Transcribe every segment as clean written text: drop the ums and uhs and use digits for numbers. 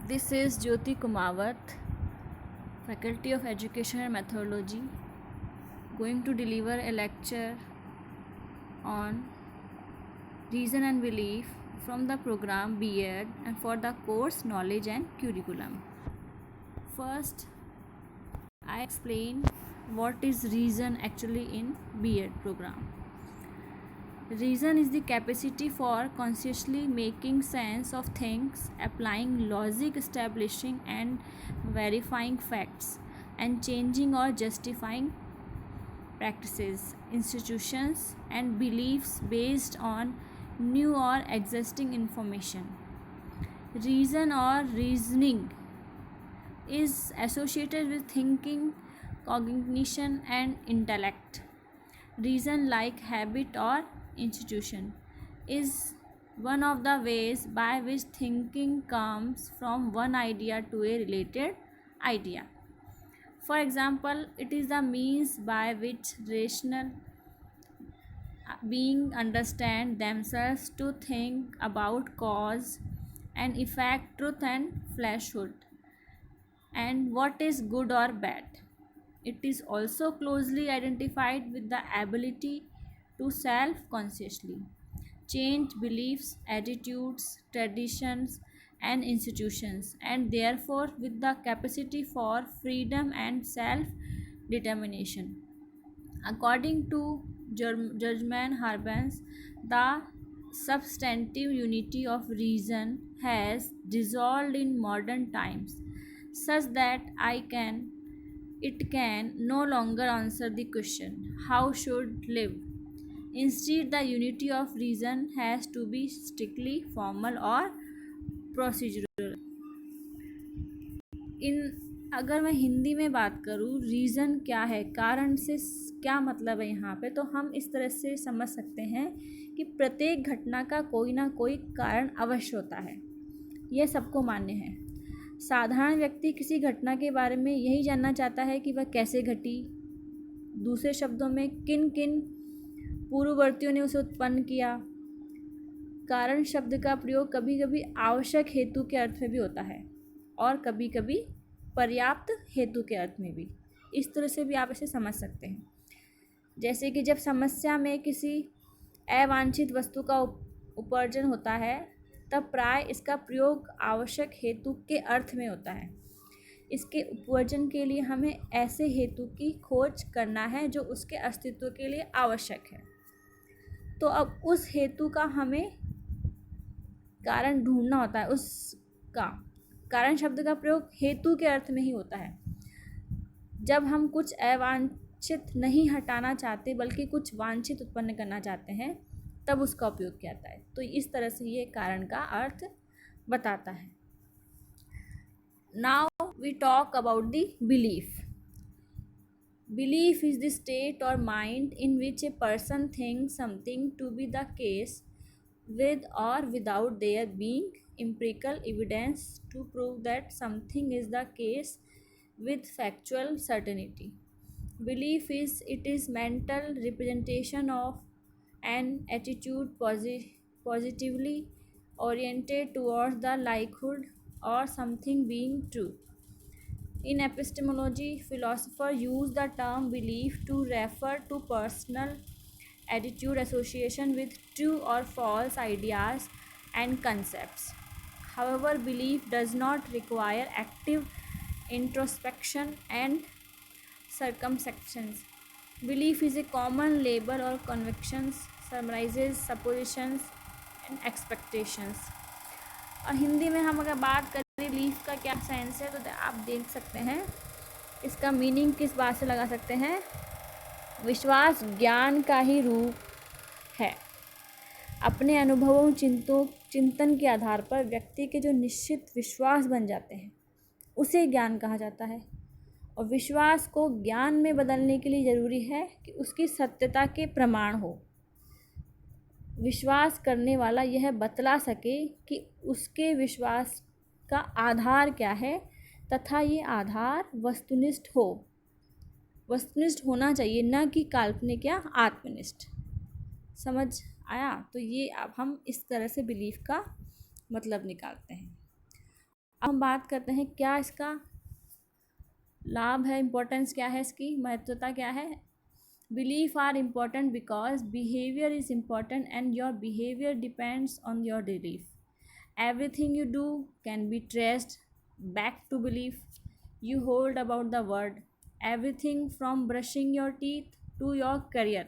This is Jyoti Kumawat, Faculty of Education and Methodology, going to deliver a lecture on Reason and Belief from the program B.Ed and for the course Knowledge and Curriculum. First, I explain what is reason actually in B.Ed program. Reason is the capacity for consciously making sense of things, applying logic, establishing and verifying facts, and changing or justifying practices, institutions, and beliefs based on new or existing information. Reason or reasoning is associated with thinking, cognition, and intellect. Reason, like habit or institution, is one of the ways by which thinking comes from one idea to a related idea. For example, it is the means by which rational beings understand themselves to think about cause and effect, truth and falsehood, and what is good or bad. It is also closely identified with the ability to self-consciously change beliefs, attitudes, traditions, and institutions, and therefore with the capacity for freedom and self-determination. According to Judgment Harbens, the substantive unity of reason has dissolved in modern times, such that it can no longer answer the question, how should live? Instead, the unity of reason has to be strictly formal or procedural. अगर मैं हिंदी में बात करूँ, reason क्या है, कारण से क्या मतलब है यहाँ पे, तो हम इस तरह से समझ सकते हैं कि प्रत्येक घटना का कोई ना कोई कारण अवश्य होता है। यह सबको मान्य है। साधारण व्यक्ति किसी घटना के बारे में यही जानना चाहता है कि वह कैसे घटी, दूसरे शब्दों में किन किन पूर्ववर्तियों ने उसे उत्पन्न किया। कारण शब्द का प्रयोग कभी कभी आवश्यक हेतु के अर्थ में भी होता है और कभी कभी पर्याप्त हेतु के अर्थ में भी। इस तरह से भी आप इसे समझ सकते हैं। जैसे कि जब समस्या में किसी अवांछित वस्तु का उपार्जन होता है, तब प्राय इसका प्रयोग आवश्यक हेतु के अर्थ में होता है। इसके उपार्जन के लिए हमें ऐसे हेतु की खोज करना है जो उसके अस्तित्व के लिए आवश्यक है। तो अब उस हेतु का हमें कारण ढूंढना होता है। उसका कारण शब्द का प्रयोग हेतु के अर्थ में ही होता है। जब हम कुछ अवांछित नहीं हटाना चाहते बल्कि कुछ वांछित उत्पन्न करना चाहते हैं, तब उसका उपयोग किया जाता है। तो इस तरह से ये कारण का अर्थ बताता है। Now we talk about the belief. Belief is the state or mind in which a person thinks something to be the case with or without there being empirical evidence to prove that something is the case with factual certainty. Belief is mental representation of an attitude positively oriented towards the likelihood or something being true. In epistemology, philosophers use the term belief to refer to personal attitude association with true or false ideas and concepts. However, belief does not require active introspection and circumspections. Belief is a common label or convictions, summarizes suppositions and expectations. और हिंदी में हम अगर बात करें belief का क्या sense है, तो आप देख सकते हैं इसका मीनिंग किस बात से लगा सकते हैं। विश्वास ज्ञान का ही रूप है। अपने अनुभवों चिंतन के आधार पर व्यक्ति के जो निश्चित विश्वास बन जाते हैं उसे ज्ञान कहा जाता है। और विश्वास को ज्ञान में बदलने के लिए ज़रूरी है कि उसकी सत्यता के प्रमाण हो। विश्वास करने वाला यह बतला सके कि उसके विश्वास का आधार क्या है तथा ये आधार वस्तुनिष्ठ होना चाहिए, न कि काल्पनिक या आत्मनिष्ठ। समझ आया? तो ये अब हम इस तरह से बिलीफ का मतलब निकालते हैं। अब हम बात करते हैं क्या इसका लाभ है, इम्पोर्टेंस क्या है, इसकी महत्वता क्या है। Belief are important because behaviour is important and your behaviour depends on your belief. Everything you do can be traced back to belief you hold about the world. Everything from brushing your teeth to your career.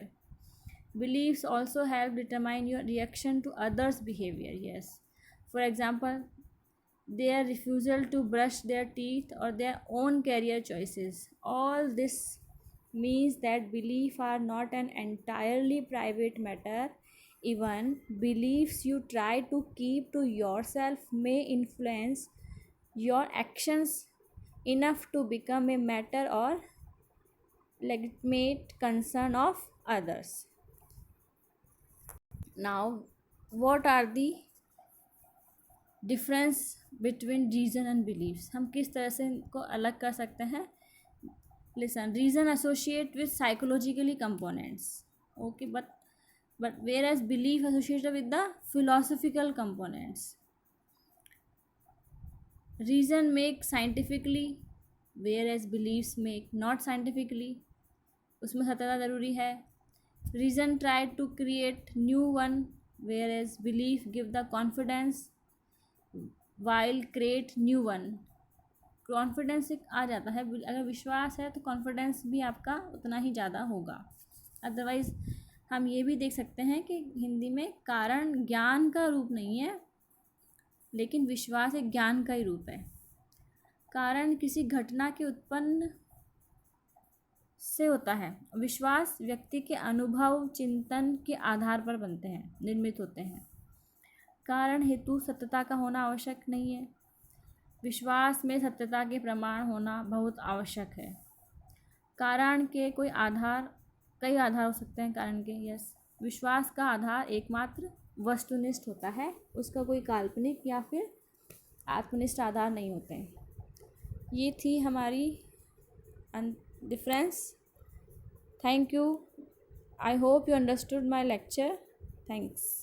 Beliefs also help determine your reaction to others' behavior. Yes. For example, their refusal to brush their teeth or their own career choices. All this means that beliefs are not an entirely private matter. Even beliefs you try to keep to yourself may influence your actions enough to become a matter or legitimate concern of others. Now, what are the difference between reason and beliefs? हम किस तरह से इनको अलग कर सकते हैं? Listen, reason associate with psychologically components, okay, but whereas belief associated with the philosophical components. Reason make scientifically whereas beliefs make not scientifically. उसमें सत्यता ज़रूरी है. Reason try to create new one whereas belief give the confidence while create new one. Confidence एक आ जाता है, अगर विश्वास है तो कॉन्फिडेंस भी आपका उतना ही ज़्यादा होगा. अदरवाइज़ हम ये भी देख सकते हैं कि हिंदी में कारण ज्ञान का रूप नहीं है, लेकिन विश्वास एक ज्ञान का ही रूप है. कारण किसी घटना के उत्पन्न से होता है, विश्वास व्यक्ति के अनुभव चिंतन के आधार पर बनते हैं, निर्मित होते हैं. कारण हेतु सत्यता का होना आवश्यक नहीं है, विश्वास में सत्यता के प्रमाण होना बहुत आवश्यक है. कारण के कई आधार हो सकते हैं कारण के. यस, विश्वास का आधार एकमात्र वस्तुनिष्ठ होता है, उसका कोई काल्पनिक या फिर आत्मनिष्ठ आधार नहीं होते हैं. ये थी हमारी difference. Thank you. I hope you understood my lecture. Thanks.